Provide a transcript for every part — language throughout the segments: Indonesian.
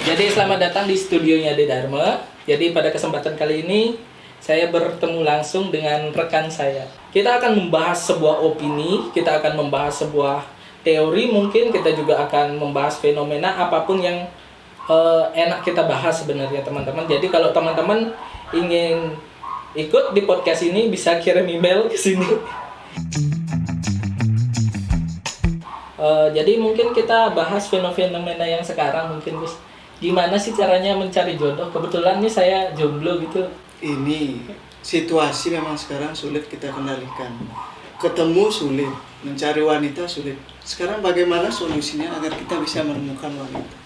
Jadi selamat datang di studionya De Dharma. Jadi pada kesempatan kali ini saya bertemu langsung dengan rekan saya. Kita akan membahas sebuah opini, kita akan membahas sebuah teori, mungkin kita juga akan membahas fenomena apapun yang enak kita bahas sebenarnya teman-teman. Jadi kalau teman-teman ingin ikut di podcast ini bisa kirim email ke sini. Jadi mungkin kita bahas fenomena yang sekarang mungkin Gus. Gimana sih caranya mencari jodoh? Kebetulan nih saya jomblo gitu. Ini situasi memang sekarang sulit kita kendalikan. Ketemu sulit, mencari wanita sulit. Sekarang bagaimana solusinya agar kita bisa menemukan wanita?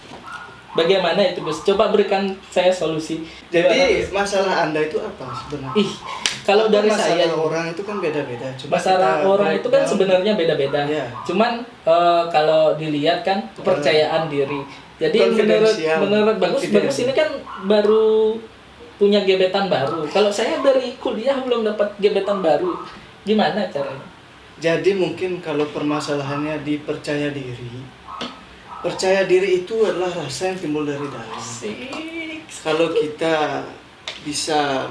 Bagaimana itu Gus? Coba berikan saya solusi. Jadi masalah Anda itu apa sebenarnya? Kalau dari masalah saya orang itu kan beda-beda. masalah orang itu kan sebenarnya beda-beda. Ya. Cuman kalau dilihat kan kepercayaan diri. Jadi menurut bagus ini kan baru punya gebetan baru. Kalau saya dari kuliah belum dapat gebetan baru. Gimana caranya? Jadi mungkin kalau permasalahannya di percaya diri. Percaya diri itu adalah rasa yang timbul dari dalam. Kalau kita bisa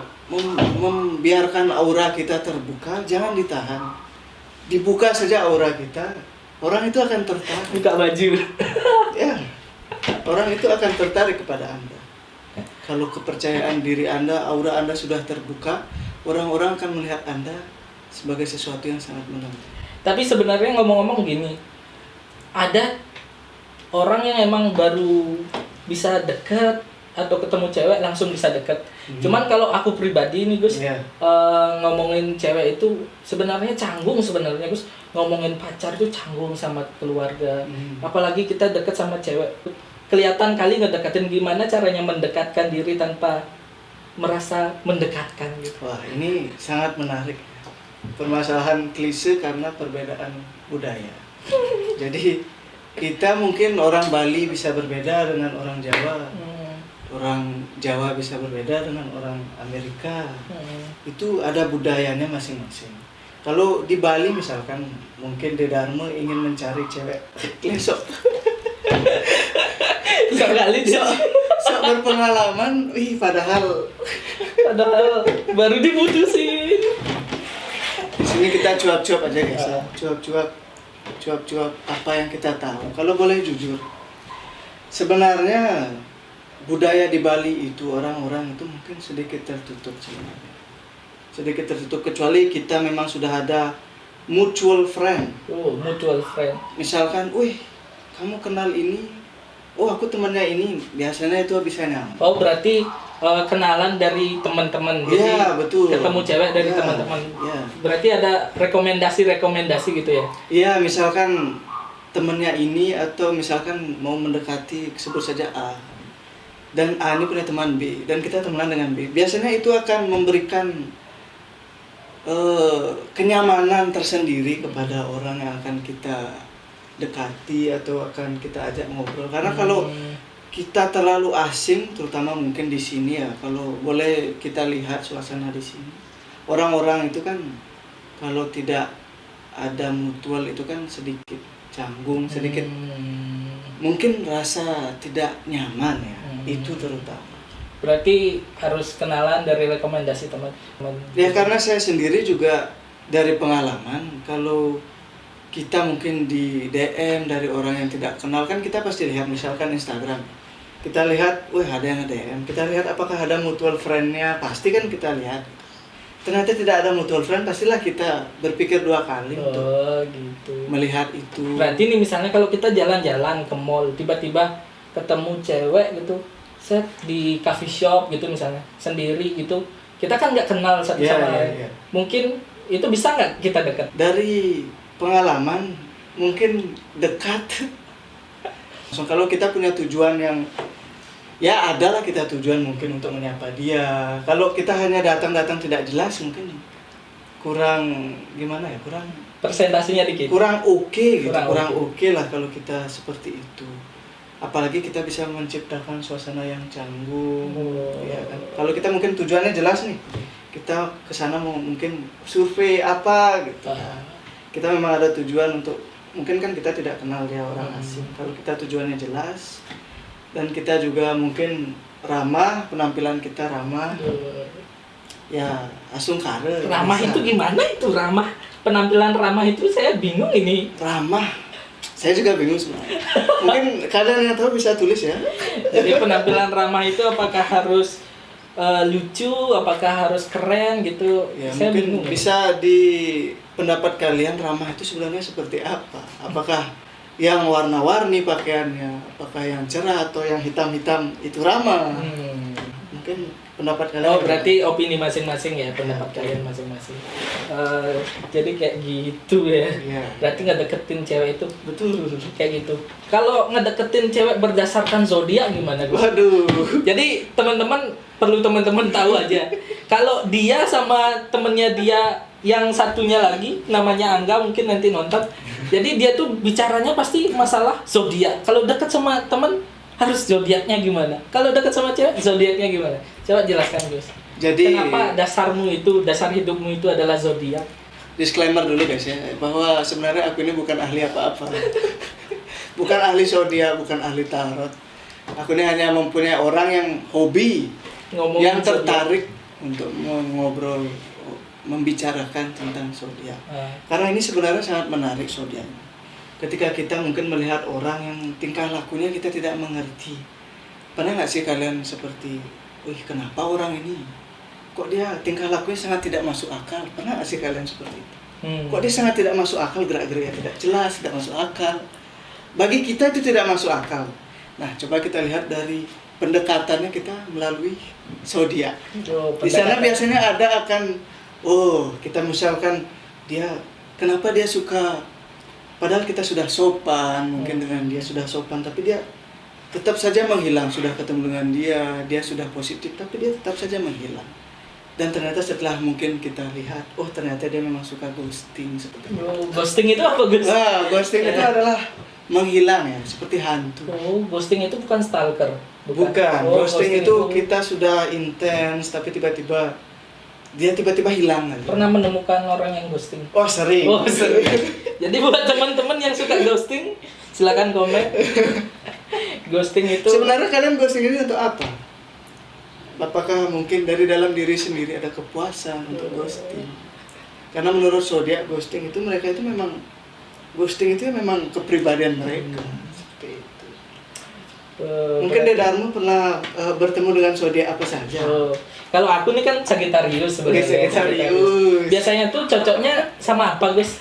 membiarkan aura kita terbuka, jangan ditahan. Dibuka saja aura kita, orang itu akan tertarik. Buka baju. Ya, orang itu akan tertarik kepada Anda. Kalau kepercayaan diri Anda, aura Anda sudah terbuka, orang-orang akan melihat Anda sebagai sesuatu yang sangat menarik. Tapi sebenarnya ngomong-ngomong gini, ada orang yang emang baru bisa dekat atau ketemu cewek langsung bisa dekat. Cuman kalau aku pribadi nih Gus, ngomongin cewek itu sebenarnya canggung sebenarnya Gus. Ngomongin pacar itu canggung sama keluarga. Apalagi kita dekat sama cewek. Kelihatan kali ngedekatin, gimana caranya mendekatkan diri tanpa merasa mendekatkan gitu. Wah, ini sangat menarik. Permasalahan klise karena perbedaan budaya. Jadi kita mungkin orang Bali bisa berbeda dengan orang Jawa. Orang Jawa bisa berbeda dengan orang Amerika. Itu ada budayanya masing-masing. Kalau di Bali misalkan, mungkin De Dharma ingin mencari cewek lesok. Sekali dia Sok berpengalaman, padahal baru diputusin. di sini kita cuap-cuap aja guys. Cuap-cuap apa yang kita tahu. Kalau boleh jujur, sebenarnya budaya di Bali itu orang-orang itu mungkin sedikit tertutup sebenarnya. Sedikit tertutup kecuali kita memang sudah ada mutual friend. Mutual friend. Misalkan, kamu kenal ini, aku temannya ini, biasanya itu bisa nyaman. Berarti kenalan dari teman-teman. Iya, betul. Ketemu cewek dari teman-teman. Iya. Berarti ada rekomendasi gitu ya? Iya, misalkan temannya ini atau misalkan mau mendekati, sebut saja A. Dan A ini punya teman B dan kita temenan dengan B. Biasanya itu akan memberikan kenyamanan tersendiri kepada orang yang akan kita dekati atau akan kita ajak ngobrol. Karena kalau kita terlalu asing, terutama mungkin di sini ya, kalau boleh kita lihat suasana di sini, orang-orang itu kan kalau tidak ada mutual itu kan sedikit canggung, sedikit mungkin rasa tidak nyaman ya. Itu terutama. Berarti harus kenalan dari rekomendasi teman-teman. Ya, karena saya sendiri juga dari pengalaman, kalau kita mungkin di DM dari orang yang tidak kenal, kan kita pasti lihat misalkan Instagram. Kita lihat, ada yang DM. Kita lihat apakah ada mutual friend-nya, pasti kan kita lihat. Ternyata tidak ada mutual friend, pastilah kita berpikir dua kali untuk melihat itu. Berarti nih misalnya kalau kita jalan-jalan ke mall, tiba-tiba ketemu cewek gitu, set di coffee shop gitu misalnya, sendiri gitu, kita kan nggak kenal satu sama lain. Mungkin itu bisa nggak kita dekat? Dari pengalaman mungkin dekat. So, kalau kita punya tujuan yang adalah kita tujuan mungkin untuk menyapa dia. Kalau kita hanya datang-datang tidak jelas, mungkin kurang gimana ya, kurang presentasinya dikit. Kurang oke lah kalau kita seperti itu. Apalagi kita bisa menciptakan suasana yang canggung, ya kan. Kalau kita mungkin tujuannya jelas nih, kita kesana mau mungkin survei apa gitu. kita memang ada tujuan untuk, mungkin kan kita tidak kenal dia orang asing. Kalau kita tujuannya jelas dan kita juga mungkin ramah, penampilan kita ramah, ya langsung kare. Ramah bisa. itu gimana itu ramah? Penampilan ramah itu saya bingung ini. Ramah, saya juga bingung sebenarnya. Mungkin kalian yang tahu bisa tulis ya. Jadi penampilan ramah itu apakah harus lucu, apakah harus keren gitu? Ya, Saya mungkin bingung. bisa di pendapat kalian ramah itu sebenarnya seperti apa? Apakah yang warna-warni pakaiannya, apakah yang cerah atau yang hitam-hitam itu ramah? Mungkin pendapat kalian. Oh, berarti opini masing-masing ya, pendapat kalian masing-masing. Jadi kayak gitu ya. Iya. Berarti ngedeketin cewek itu Betul. kayak gitu. Kalau ngedeketin cewek berdasarkan zodiak gimana, Gus? Waduh. Jadi teman-teman perlu teman-teman tahu aja. Kalau dia sama temennya dia yang satunya lagi namanya Angga, mungkin nanti nonton. Jadi dia tuh bicaranya pasti masalah zodiak. Kalau deket sama temen harus zodiaknya gimana? Kalau deket sama cewek zodiaknya gimana? Coba jelaskan, Gus. Jadi Kenapa dasarmu itu, dasar hidupmu itu adalah zodiak? disclaimer dulu guys ya, bahwa sebenarnya aku ini bukan ahli apa-apa. Bukan ahli zodiak, bukan ahli tarot. Aku ini hanya mempunyai orang yang hobi, Ngomongin yang zodiak. tertarik untuk ngobrol, membicarakan tentang zodiak. Ah. Karena ini sebenarnya sangat menarik zodiak. Ketika kita mungkin melihat orang yang tingkah lakunya kita tidak mengerti. Pernah nggak sih kalian seperti, wih kenapa orang ini? Kok dia tingkah lakunya sangat tidak masuk akal? Pernah nggak sih kalian seperti itu? Kok dia sangat tidak masuk akal, gerak-geriknya tidak jelas, tidak masuk akal. Bagi kita itu tidak masuk akal. Nah, coba kita lihat dari pendekatannya kita melalui zodiak. Oh, Di sana pendekatan. biasanya ada akan, kita misalkan dia, kenapa dia suka, padahal kita sudah sopan, mungkin dengan dia sudah sopan, tapi dia tetap saja menghilang. Sudah ketemu dengan dia sudah positif, tapi dia tetap saja menghilang. Dan ternyata setelah mungkin kita lihat, ternyata dia memang suka ghosting seperti itu. Oh, ghosting itu apa, Gus? Nah, ghosting itu adalah menghilang ya, seperti hantu. Oh, ghosting itu bukan stalker. Bukan, Oh, ghosting itu kita sudah intens, tapi tiba-tiba dia tiba-tiba hilang aja. Pernah menemukan orang yang ghosting? Oh sering. Oh, sering. Jadi buat teman-teman yang suka ghosting, silakan komen. Ghosting itu Sebenarnya kalian ghosting ini untuk apa? Apakah mungkin dari dalam diri sendiri ada kepuasan untuk ghosting? Karena menurut zodiak ghosting itu mereka itu memang kepribadian mereka. Seperti itu. Mungkin Dedarmu pernah bertemu dengan zodiak apa saja? Oh, kalau aku nih kan Sagittarius sebenarnya. Sagittarius. Biasanya tuh cocoknya sama apa, guys?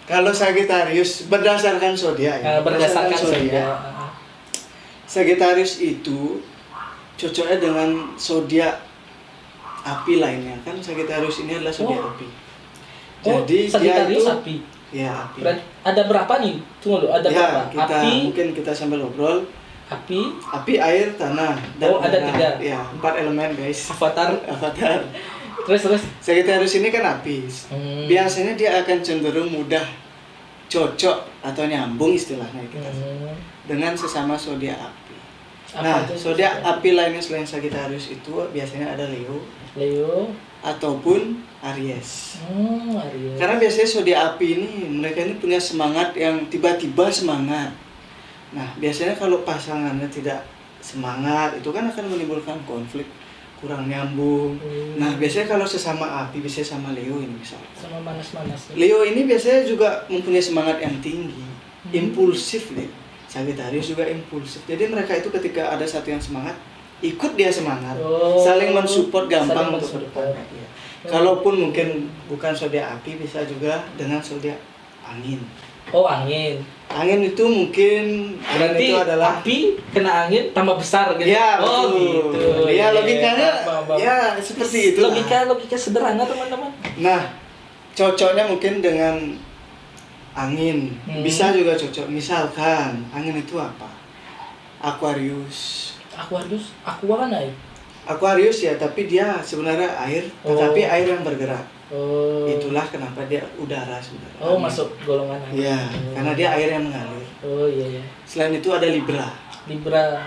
Kalau Sagittarius berdasarkan zodiak ya. Berdasarkan zodiak. zodiak. Sagittarius itu cocoknya dengan zodiak api lainnya. Kan Sagittarius ini adalah zodiak api. Jadi dia Sagittarius itu api. ya api. Ada berapa nih? Tunggu dulu, ada Ya, berapa? mungkin kita sambil ngobrol. Api, Api, air, tanah, dan ada udara. 3. Ya, 4 elemen guys. Avatar. Terus. Sagittarius ini kan api. Biasanya dia akan cenderung mudah cocok atau nyambung istilahnya kita dengan sesama zodiak api. Nah, zodiak api lainnya selain Sagittarius itu biasanya ada Leo ataupun Aries. Aries. Karena biasanya zodiak api ini mereka ini punya semangat yang tiba-tiba semangat. Nah, biasanya kalau pasangannya tidak semangat itu kan akan menimbulkan konflik, kurang nyambung. Nah, biasanya kalau sesama api, biasanya sama Leo ini misalnya. Sama manas-manas. Leo ini biasanya juga mempunyai semangat yang tinggi, impulsif nih. Sagittarius juga impulsif. Jadi mereka itu ketika ada satu yang semangat, ikut dia semangat, saling mensupport, gampang untuk berdepan. Ya. Kalaupun mungkin bukan zodiak api, bisa juga dengan zodiak angin. Oh, angin. Angin itu mungkin Berarti itu adalah api kena angin tambah besar gitu. Ya, oh, betul. gitu. Ya, logikanya Paham. ya seperti itu. Logika sederhana, teman-teman. Nah, cocoknya mungkin dengan angin. Bisa juga cocok. Misalkan angin itu apa? Aquarius. Aqua kan air. Aquarius ya, tapi dia sebenarnya air, tetapi air yang bergerak. Oh. Itulah kenapa dia udara sebenarnya. Oh, masuk golongan air. Ya, karena dia air yang mengalir. Oh, iya. Selain itu ada Libra.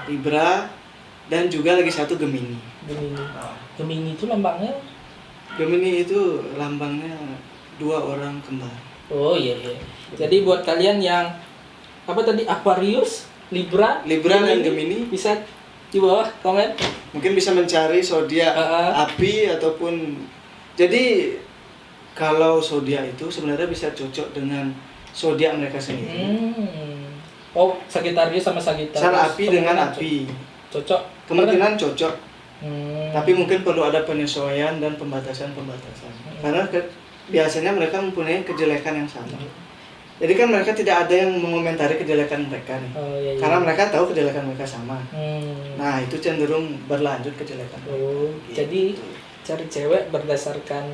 Libra dan juga lagi satu Gemini. Gemini itu lambangnya? Gemini itu lambangnya 2 orang kembar. Oh iya iya. Jadi buat kalian yang apa tadi Aquarius, Libra, Dan Gemini bisa di bawah komen. mungkin bisa mencari zodiak api ataupun jadi kalau zodiak itu sebenarnya bisa cocok dengan zodiak mereka sendiri. Oh, Sagittarius sama Sagittarius. Misal api dengan api. Cocok. Kemungkinan cocok. Tapi mungkin perlu ada penyesuaian dan pembatasan-pembatasan. Karena biasanya mereka mempunyai kejelekan yang sama. Jadi kan mereka tidak ada yang mengomentari kejelekan mereka nih. Oh, iya, iya. Karena mereka tahu kejelekan mereka sama. Nah, itu cenderung berlanjut kejelekan. Oh, Gitu. jadi cari cewek berdasarkan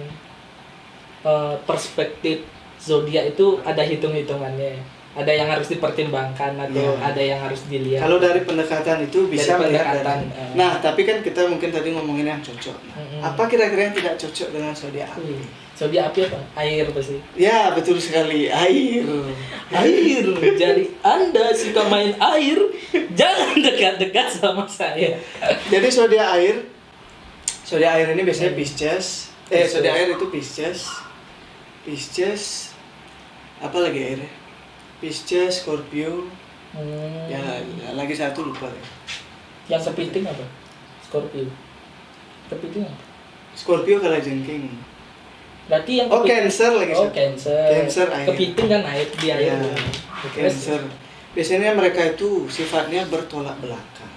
perspektif zodiak itu ada hitung-hitungannya. Ada yang harus dipertimbangkan atau ada yang harus dilihat. Kalau dari pendekatan itu bisa melihat pendekatan. Nah, tapi kan kita mungkin tadi ngomongin yang cocok. Apa kira-kira yang tidak cocok dengan zodiak api? Zodiak api apa? Air pasti. Ya, betul sekali. Air. Air. Jadi Anda suka main air, jangan dekat-dekat sama saya. Jadi zodiak air ini biasanya Pisces. Zodiak air itu Pisces. Apa lagi airnya? Pisces, Scorpio. Ya, lagi satu lupa ya. Yang kepiting apa? Scorpio. Kepiting apa? Scorpio kalajengking. Berarti yang Cancer lagi. Cancer air. Kepiting kan air di air. Ya, Cancer. Biasanya mereka itu sifatnya bertolak belakang.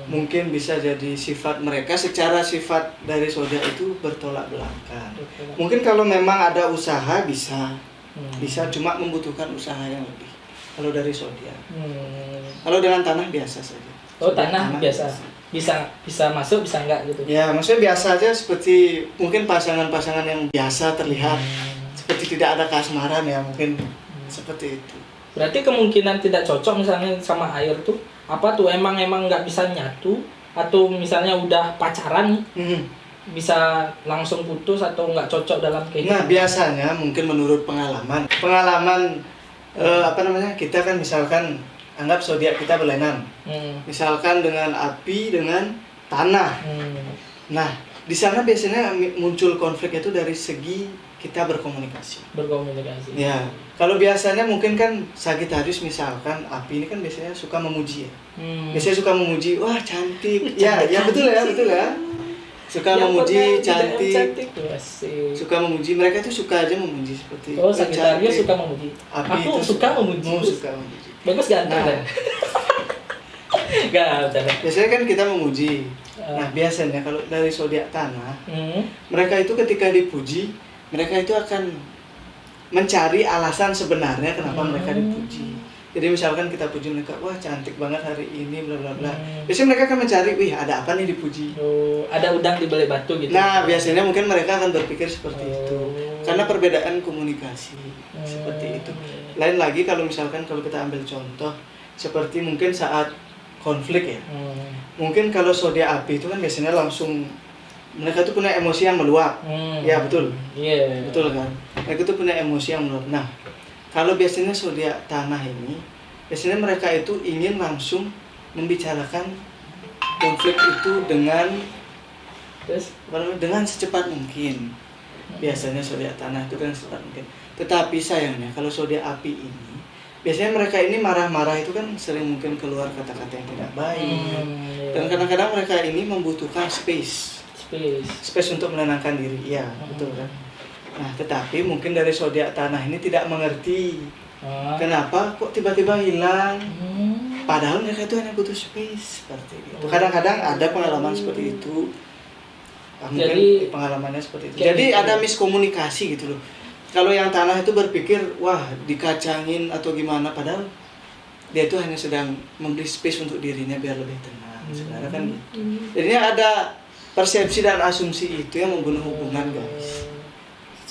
Mungkin bisa jadi sifat mereka secara sifat dari zodiak itu bertolak belakang. Mungkin kalau memang ada usaha bisa cuma membutuhkan usaha yang lebih. Kalau dari zodiak. Kalau dengan tanah biasa saja. Oh, tanah biasa. Bisa masuk, bisa enggak gitu. Ya, maksudnya biasa aja seperti mungkin pasangan-pasangan yang biasa terlihat seperti tidak ada kasmaran ya, mungkin seperti itu. Berarti kemungkinan tidak cocok misalnya sama air tuh apa tuh emang nggak bisa nyatu atau misalnya udah pacaran bisa langsung putus atau nggak cocok dalam kehidupan? Nah, biasanya mungkin menurut pengalaman kita kan misalkan anggap zodiak kita berlainan. Misalkan dengan api dengan tanah. Nah, di sana biasanya muncul konflik itu dari segi kita berkomunikasi. Ya, kalau biasanya mungkin kan Sagittarius misalkan api ini kan biasanya suka memuji ya. Biasanya suka memuji, wah cantik. Ya betul ya. Suka memuji, cantik. Suka memuji, mereka itu suka aja memuji seperti. Oh, Sagittarius suka memuji. Api aku itu suka memuji. Bagus ganteng kan? Ganteng. Biasanya kan kita memuji. Nah, biasanya kalau dari zodiak tanah, mereka itu ketika dipuji, mereka itu akan mencari alasan sebenarnya kenapa mereka dipuji. Jadi misalkan kita puji mereka, wah cantik banget hari ini, bla bla bla. Biasanya mereka akan mencari, wih ada apa nih dipuji? Ada udang di balik batu gitu. Nah, biasanya mungkin mereka akan berpikir seperti itu. Karena perbedaan komunikasi seperti itu. Lain lagi kalau misalkan kalau kita ambil contoh seperti mungkin saat konflik ya. Mungkin kalau zodiak api itu kan biasanya langsung mereka tuh punya emosi yang meluap. Ya betul. Iya. Betul kan? Mereka tuh punya emosi yang meluap. Nah, kalau biasanya zodiak tanah ini, biasanya mereka itu ingin langsung membicarakan konflik itu dengan secepat mungkin. Biasanya zodiak tanah itu dengan secepat mungkin. Tetapi sayangnya kalau zodiak api ini, biasanya mereka ini marah-marah itu kan sering mungkin keluar kata-kata yang tidak baik. Dan kadang-kadang mereka ini membutuhkan space untuk menenangkan diri. Iya, betul kan? Nah, tetapi mungkin dari zodiak tanah ini tidak mengerti kenapa kok tiba-tiba hilang. Padahal mereka itu hanya butuh space seperti itu. Kadang-kadang ada pengalaman seperti itu. Mungkin Jadi, pengalamannya seperti itu. Jadi ada miskomunikasi gitu loh. Kalau yang tanah itu berpikir, wah dikacangin atau gimana, padahal dia itu hanya sedang memberi space untuk dirinya biar lebih tenang. Sebenarnya kan gitu. Jadinya ada persepsi dan asumsi itu yang membunuh hubungan, guys.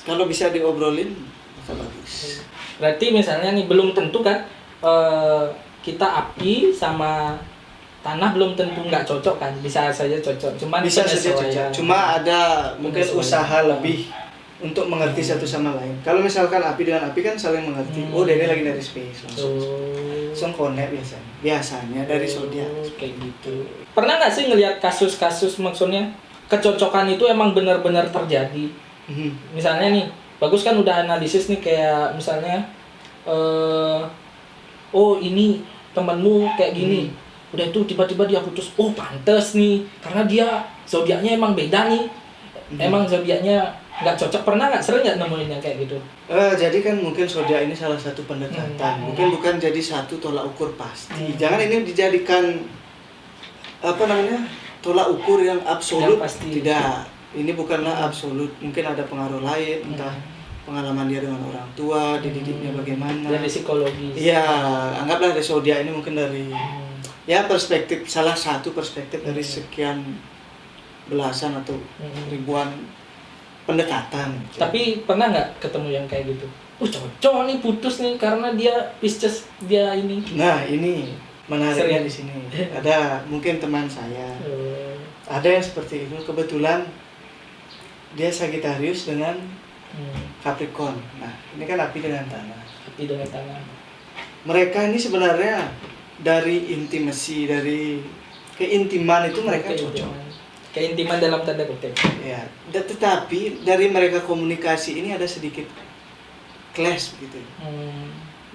Kalau bisa diobrolin, maka bagus. Berarti misalnya nih belum tentu kan kita api sama tanah belum tentu nggak cocok kan, bisa saja cocok. Bisa saja cocok. Cuma ada mungkin usaha lebih untuk mengerti satu sama lain. Kalau misalkan api dengan api kan saling mengerti. Oh, dia ini lagi dari space langsung connect biasanya dari zodiak kayak gitu. Pernah nggak sih ngelihat kasus-kasus maksudnya kecocokan itu emang benar-benar terjadi? Misalnya nih Bagus kan udah analisis nih, kayak misalnya oh ini temanmu kayak gini. Udah itu tiba-tiba dia putus. Oh, pantes nih. Karena dia zodiaknya emang beda nih. Emang zodiaknya nggak cocok. Pernah nggak, sering nggak nemuin yang kayak gitu? Jadi kan mungkin zodiak ini salah satu pendekatan. Mungkin bukan jadi satu tolak ukur pasti. Jangan ini dijadikan tolak ukur yang absolut. Yang pasti. Tidak. Ini bukanlah absolut. Mungkin ada pengaruh lain, entah pengalaman dia dengan orang tua, didiknya bagaimana. Dari psikologis. Iya, anggaplah dari zodiak ini mungkin dari ya perspektif, salah satu perspektif dari sekian belasan atau ribuan pendekatan. Tapi pernah nggak ketemu yang kayak gitu? Cocok nih, putus nih karena dia Pisces, dia ini. Nah, ini menariknya di sini. Ada mungkin teman saya. Ada yang seperti itu. Kebetulan dia Sagittarius dengan Capricorn. Nah, ini kan api dengan tanah. Api dengan tanah. Mereka ini sebenarnya dari intimasi, dari keintiman itu mereka cocok. Keintiman dalam tanda kutip. Ya, tetapi dari mereka komunikasi ini ada sedikit clash begitu.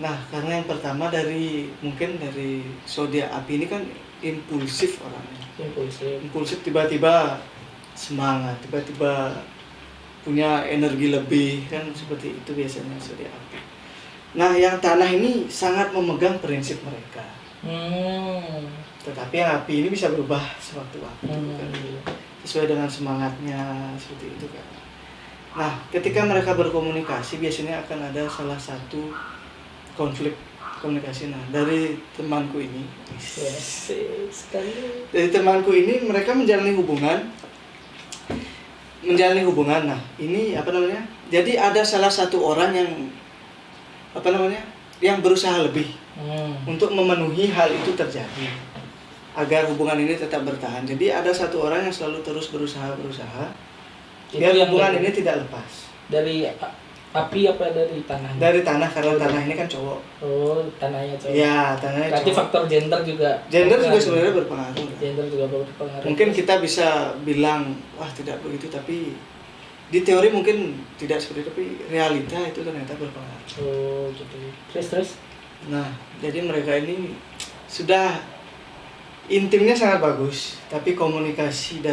Nah, karena yang pertama mungkin dari zodiak api ini kan impulsif orangnya. Impulsif, tiba-tiba semangat, tiba-tiba punya energi lebih, kan seperti itu biasanya zodiak api. Nah, yang tanah ini sangat memegang prinsip mereka. Tetapi yang api ini bisa berubah sewaktu-waktu, kan? Sesuai dengan semangatnya, seperti itu kan. Nah, ketika mereka berkomunikasi biasanya akan ada salah satu konflik komunikasi. Nah, dari temanku ini, mereka menjalani hubungan. Nah, ini jadi ada salah satu orang yang yang berusaha lebih untuk memenuhi hal itu terjadi agar hubungan ini tetap bertahan. Jadi ada satu orang yang selalu terus berusaha biar hubungan ini tidak lepas. Dari api apa dari tanah? Dari tanah, karena tanah ini kan cowok. Oh, tanahnya cowok. Ya, tanahnya cowok. Berarti faktor gender juga. Gender juga sebenarnya berpengaruh. Gender juga berpengaruh. Mungkin kita bisa bilang, wah tidak begitu, tapi di teori mungkin tidak seperti itu, tapi realita itu ternyata berpengaruh. Oh, gitu. Terus? Nah, jadi mereka ini sudah intimnya sangat bagus, tapi komunikasi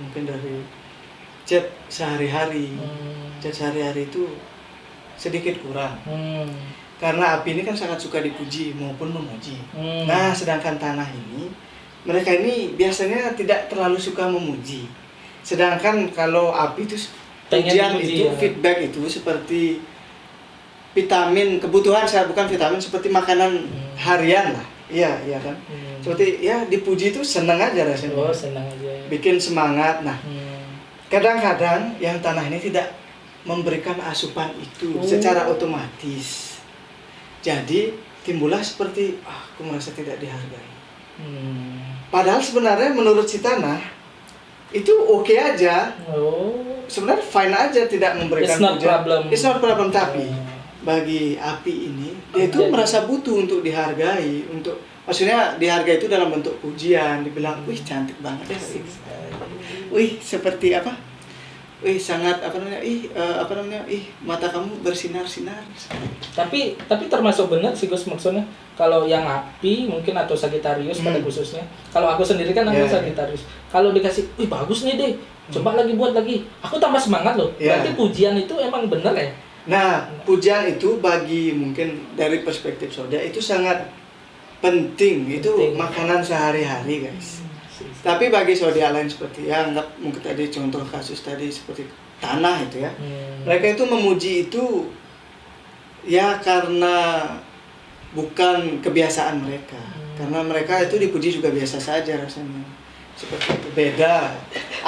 mungkin dari chat sehari-hari itu sedikit kurang. Karena api ini kan sangat suka dipuji maupun memuji. Nah, sedangkan tanah ini, mereka ini biasanya tidak terlalu suka memuji. Sedangkan kalau api itu pujian itu, feedback itu seperti vitamin, kebutuhan bukan vitamin, seperti makanan harian lah. Iya kan. Seperti ya dipuji itu senang aja rasanya. Oh, senang aja. Bikin semangat. Nah, kadang-kadang yang tanah ini tidak memberikan asupan itu secara otomatis. Jadi timbullah seperti aku merasa tidak dihargai. Padahal sebenarnya menurut si tanah itu oke aja. Sebenarnya fine aja, tidak memberikan pujian. It's not problem. Tapi bagi api ini dia itu merasa butuh untuk dihargai, maksudnya dihargai itu dalam bentuk pujian, dibilang, wih cantik banget ya, wih seperti apa, wih sangat mata kamu bersinar-sinar. Tapi termasuk benar sih Gus, maksudnya kalau yang api mungkin atau Sagittarius pada khususnya. Kalau aku sendiri kan aku Sagittarius. Kalau dikasih, wih bagus nih deh, coba lagi buat lagi, aku tambah semangat loh. Berarti pujian itu emang benar ya. Nah, pujian itu bagi mungkin dari perspektif zodiak itu sangat penting. Itu makanan sehari-hari, guys. Tapi bagi zodiak lain seperti anggap mungkin tadi contoh kasus tadi seperti tanah itu ya. Mereka itu memuji itu ya karena bukan kebiasaan mereka. Karena mereka itu dipuji juga biasa saja rasanya. Seperti itu, beda.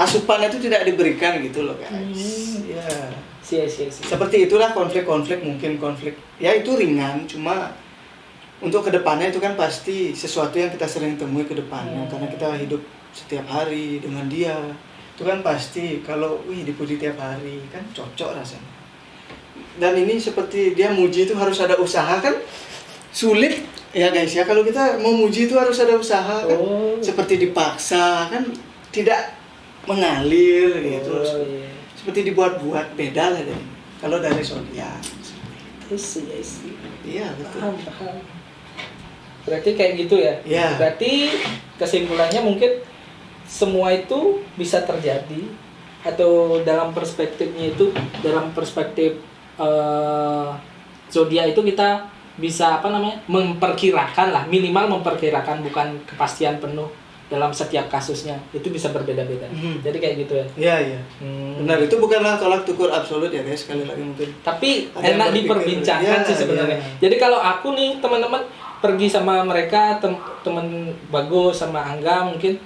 Asupan itu tidak diberikan gitu loh, guys. Ya. Seperti itulah konflik-konflik, mungkin konflik ya itu ringan, cuma untuk kedepannya itu kan pasti sesuatu yang kita sering temui ke depannya, karena kita hidup setiap hari dengan dia, itu kan pasti kalau dipuji tiap hari kan cocok rasanya. Dan ini seperti dia muji itu harus ada usaha, kan sulit ya guys ya, kalau kita mau muji itu harus ada usaha kan, seperti dipaksa kan tidak mengalir gitu. Seperti dibuat-buat, beda lah dari. kalau dari zodiak. I see. Iya, betul. Paham. Berarti kayak gitu ya? Iya. Berarti kesimpulannya mungkin semua itu bisa terjadi, atau dalam perspektif zodiak itu kita bisa memperkirakan lah, minimal memperkirakan, bukan kepastian penuh dalam setiap kasusnya, itu bisa berbeda-beda. Jadi kayak gitu ya. Iya. Benar, itu bukanlah tolak ukur absolut ya guys, sekali lagi mungkin. Tapi Ada yang enak berpikir, diperbincangkan ya, sih sebenarnya. ya. Jadi kalau aku nih teman-teman pergi sama mereka, temen Bagus sama Angga mungkin,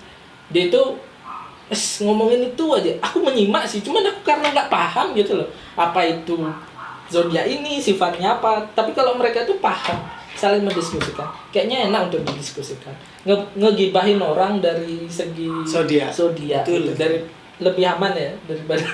dia itu ngomongin itu aja, aku menyimak sih, cuman aku karena nggak paham gitu loh, apa itu zodiak ini, sifatnya apa. Tapi kalau mereka tuh paham, saling mendiskusikan, kayaknya enak untuk didiskusikan. Ngegibahin orang dari segi Zodiak. gitu. Dari lebih aman ya daripada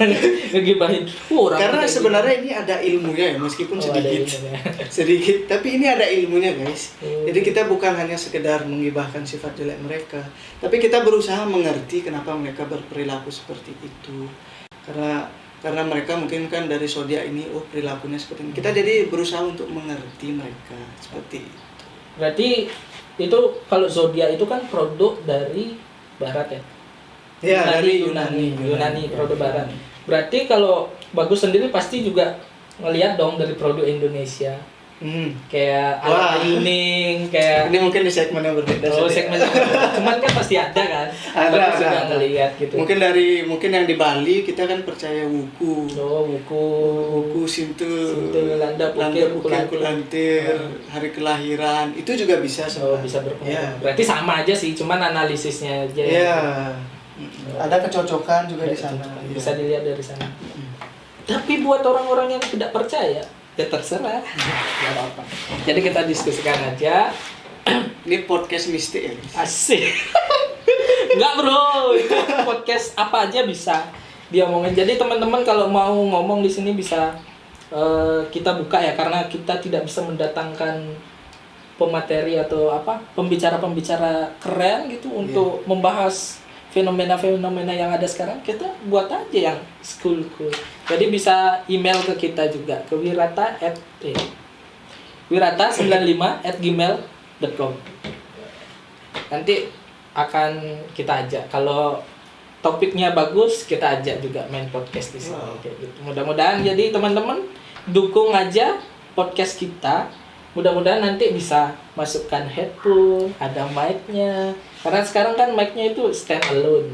ngegibahin orang. Karena kayak sebenarnya ini ada ilmunya ya, meskipun gitu. Ada sedikit. ilmunya. Sedikit, tapi ini ada ilmunya guys. Hmm. Jadi kita bukan hanya sekedar menggibahkan sifat jelek mereka, tapi kita berusaha mengerti kenapa mereka berperilaku seperti itu. Karena mereka mungkin kan dari zodiak ini, perilakunya seperti ini. Kita jadi berusaha untuk mengerti mereka seperti itu. Berarti itu kalau zodiak itu kan produk dari barat ya? Ya, dari Yunani. Produk barat. Berarti kalau Bagus sendiri pasti juga ngelihat dong dari produk Indonesia. Kayak Wah. Yuning, kayak Ini mungkin di segmen yang berbeda. segmen cuman kan pasti ada kan. Bagus juga ngelihat gitu. Mungkin yang di Bali kita kan percaya wuku. Wuku Sintu Landa Pukir Pukir Kulantir, hari kelahiran. Itu juga bisa sebenarnya. bisa berpengaruh. Ya. Berarti sama aja sih, cuman analisisnya aja. Iya. Ada kecocokan juga di sana. Bisa Iya. dilihat dari sana. Tapi buat orang-orang yang tidak percaya, ya terserah. Gak apa-apa. Jadi kita diskusikan aja. Ini podcast mistik ya, guys. Asik. Enggak bro, itu podcast apa aja bisa dia ngomongin. Jadi teman-teman kalau mau ngomong di sini bisa kita buka ya, karena kita tidak bisa mendatangkan pemateri atau pembicara-pembicara keren gitu untuk membahas fenomena-fenomena yang ada sekarang. Kita buat aja yang cool. Jadi bisa email ke kita juga ke wirata95@gmail.com. Nanti akan kita ajak. Kalau topiknya bagus, kita ajak juga main podcast di sini. Kayak gitu. Mudah-mudahan jadi teman-teman dukung aja podcast kita. Mudah-mudahan nanti bisa masukkan headphone, ada mic-nya. Karena sekarang kan mic-nya itu stand alone.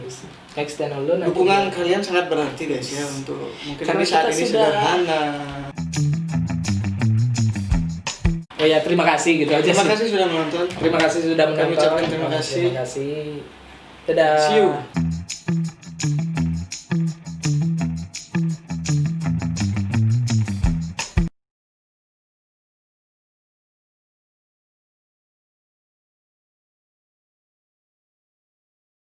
Mic stand alone. Dukungan kalian sangat berarti guys ya, untuk mungkin Karena saat kita ini sudah- sederhana. Oh ya, terima kasih gitu aja. Terima sih. kasih sudah menonton. Terima kasih sudah menonton. Kami ucapkan terima kasih. Terima kasih. Dadah. See you.